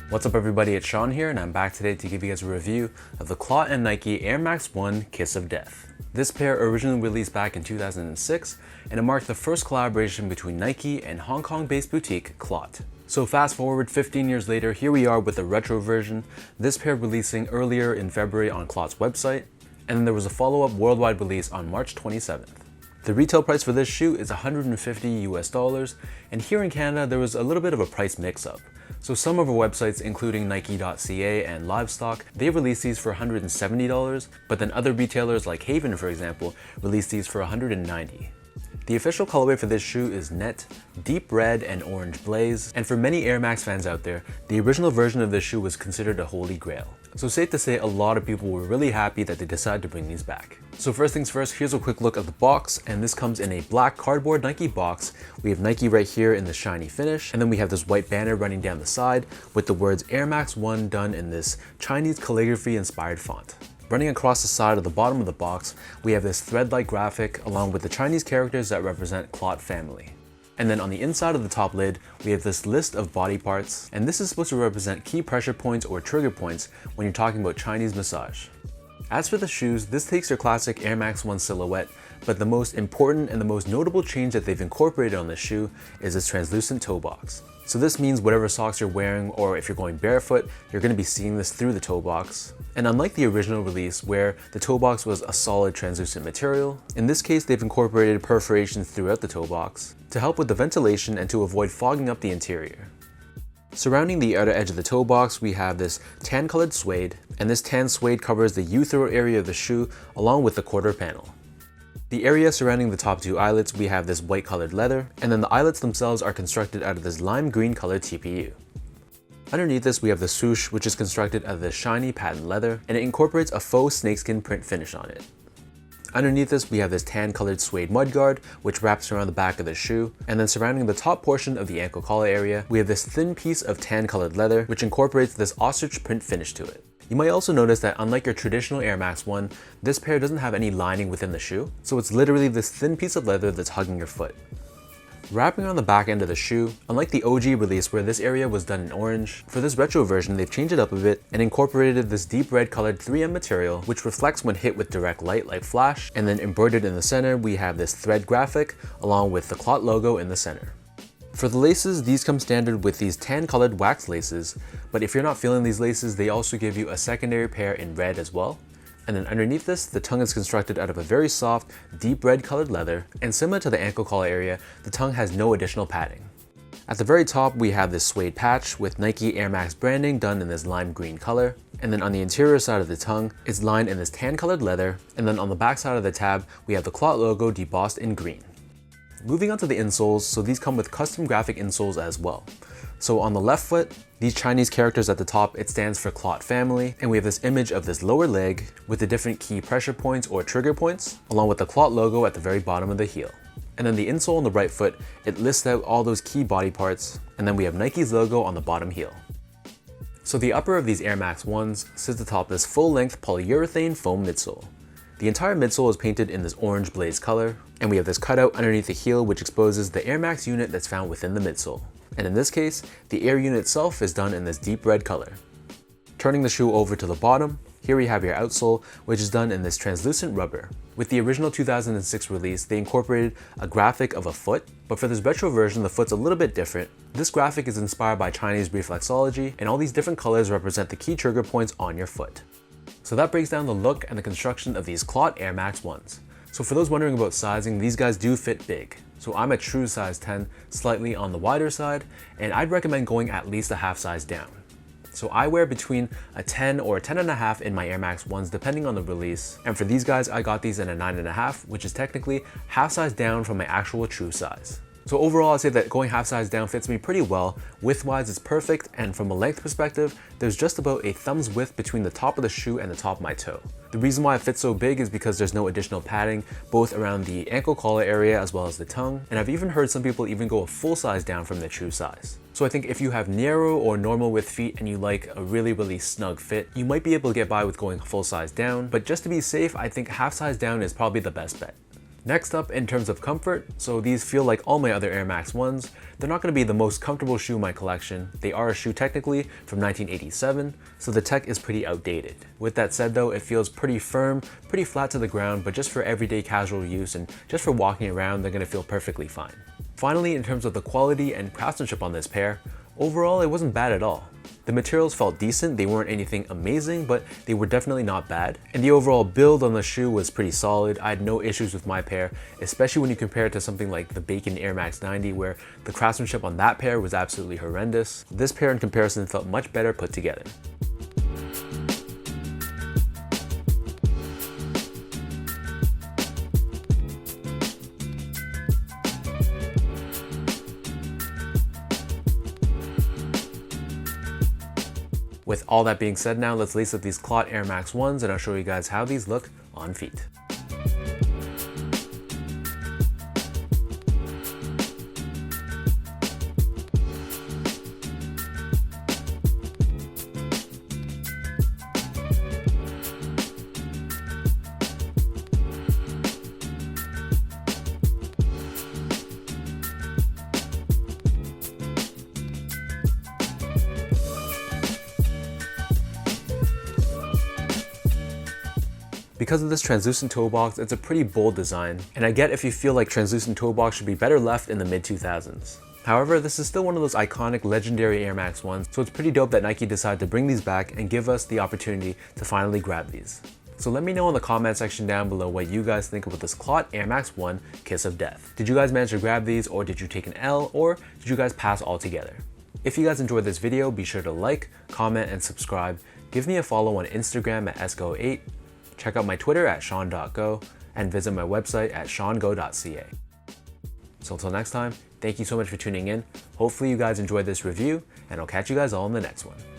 What's up everybody, it's Sean here and I'm back today to give you guys a review of the Clot and Nike Air Max 1 Kiss of Death. This pair originally released back in 2006 and it marked the first collaboration between Nike and Hong Kong-based boutique Clot. So fast forward 15 years later, here we are with a retro version, this pair releasing earlier in February on Clot's website, and then there was a follow-up worldwide release on March 27th. The retail price for this shoe is $150 US, and here in Canada there was a little bit of a price mix-up. So some of our websites, including Nike.ca and Livestock, they release these for $170, but then other retailers like Haven, for example, release these for $190. The official colorway for this shoe is Net, Deep Red, and Orange Blaze, and for many Air Max fans out there, the original version of this shoe was considered a holy grail. So safe to say a lot of people were really happy that they decided to bring these back. So first things first, here's a quick look at the box, and this comes in a black cardboard Nike box. We have Nike right here in the shiny finish, and then we have this white banner running down the side with the words Air Max 1 done in this Chinese calligraphy inspired font. Running across the side of the bottom of the box, we have this thread-like graphic along with the Chinese characters that represent Clot family. And then on the inside of the top lid, we have this list of body parts, and this is supposed to represent key pressure points or trigger points when you're talking about Chinese massage. As for the shoes, this takes your classic Air Max 1 silhouette, but the most important and the most notable change that they've incorporated on this shoe is this translucent toe box. So this means whatever socks you're wearing, or if you're going barefoot, you're going to be seeing this through the toe box. And unlike the original release where the toe box was a solid translucent material, in this case they've incorporated perforations throughout the toe box to help with the ventilation and to avoid fogging up the interior. Surrounding the outer edge of the toe box, we have this tan colored suede, and this tan suede covers the U-throw area of the shoe along with the quarter panel. The area surrounding the top two eyelets, we have this white colored leather, and then the eyelets themselves are constructed out of this lime green colored TPU. Underneath this, we have the swoosh, which is constructed out of this shiny patent leather, and it incorporates a faux snakeskin print finish on it. Underneath this, we have this tan colored suede mudguard, which wraps around the back of the shoe, and then surrounding the top portion of the ankle collar area, we have this thin piece of tan colored leather, which incorporates this ostrich print finish to it. You might also notice that unlike your traditional Air Max 1, this pair doesn't have any lining within the shoe, so it's literally this thin piece of leather that's hugging your foot. Wrapping on the back end of the shoe, unlike the OG release where this area was done in orange, for this retro version they've changed it up a bit and incorporated this deep red colored 3M material which reflects when hit with direct light like flash, and then embroidered in the center we have this thread graphic along with the Clot logo in the center. For the laces, these come standard with these tan colored wax laces, but if you're not feeling these laces, they also give you a secondary pair in red as well. And then underneath this, the tongue is constructed out of a very soft, deep red colored leather, and similar to the ankle collar area, the tongue has no additional padding. At the very top, we have this suede patch with Nike Air Max branding done in this lime green color. And then on the interior side of the tongue, it's lined in this tan colored leather, and then on the back side of the tab, we have the Clot logo debossed in green. Moving on to the insoles, so these come with custom graphic insoles as well. So on the left foot, these Chinese characters at the top, it stands for Clot family, and we have this image of this lower leg with the different key pressure points or trigger points, along with the Clot logo at the very bottom of the heel. And then the insole on the right foot, it lists out all those key body parts, and then we have Nike's logo on the bottom heel. So the upper of these Air Max 1s sits atop this full-length polyurethane foam midsole. The entire midsole is painted in this orange blaze color, and we have this cutout underneath the heel which exposes the Air Max unit that's found within the midsole. And in this case, the Air unit itself is done in this deep red color. Turning the shoe over to the bottom, here we have your outsole, which is done in this translucent rubber. With the original 2006 release, they incorporated a graphic of a foot, but for this retro version, the foot's a little bit different. This graphic is inspired by Chinese reflexology, and all these different colors represent the key trigger points on your foot. So that breaks down the look and the construction of these Clot Air Max 1s. So for those wondering about sizing, these guys do fit big. So I'm a true size 10, slightly on the wider side, and I'd recommend going at least a half size down. So I wear between a 10 or a 10.5 in my Air Max 1s depending on the release, and for these guys I got these in a 9.5, which is technically half size down from my actual true size. So overall, I'd say that going half size down fits me pretty well. Width-wise, it's perfect, and from a length perspective, there's just about a thumb's width between the top of the shoe and the top of my toe. The reason why it fits so big is because there's no additional padding, both around the ankle collar area as well as the tongue, and I've even heard some people even go a full size down from their true size. So I think if you have narrow or normal width feet and you like a really snug fit, you might be able to get by with going full size down, but just to be safe, I think half size down is probably the best bet. Next up, in terms of comfort, so these feel like all my other Air Max 1s. They're not going to be the most comfortable shoe in my collection. They are a shoe technically from 1987, so the tech is pretty outdated. With that said though, it feels pretty firm, pretty flat to the ground, but just for everyday casual use and just for walking around, they're going to feel perfectly fine. Finally, in terms of the quality and craftsmanship on this pair, overall it wasn't bad at all. The materials felt decent, they weren't anything amazing, but they were definitely not bad. And the overall build on the shoe was pretty solid. I had no issues with my pair, especially when you compare it to something like the Bacon Air Max 90, where the craftsmanship on that pair was absolutely horrendous. This pair in comparison felt much better put together. With all that being said now, let's lace up these Clot Air Max 1s and I'll show you guys how these look on feet. Because of this translucent toe box, it's a pretty bold design, and I get if you feel like translucent toe box should be better left in the mid-2000s. However, this is still one of those iconic legendary Air Max 1s, so it's pretty dope that Nike decided to bring these back and give us the opportunity to finally grab these. So let me know in the comment section down below what you guys think about this Clot Air Max 1 Kiss of Death. Did you guys manage to grab these, or did you take an L, or did you guys pass altogether? If you guys enjoyed this video, be sure to like, comment, and subscribe. Give me a follow on Instagram at sgo8. Check out my Twitter at sean.go and visit my website at seango.ca. So until next time, thank you so much for tuning in. Hopefully you guys enjoyed this review, and I'll catch you guys all in the next one.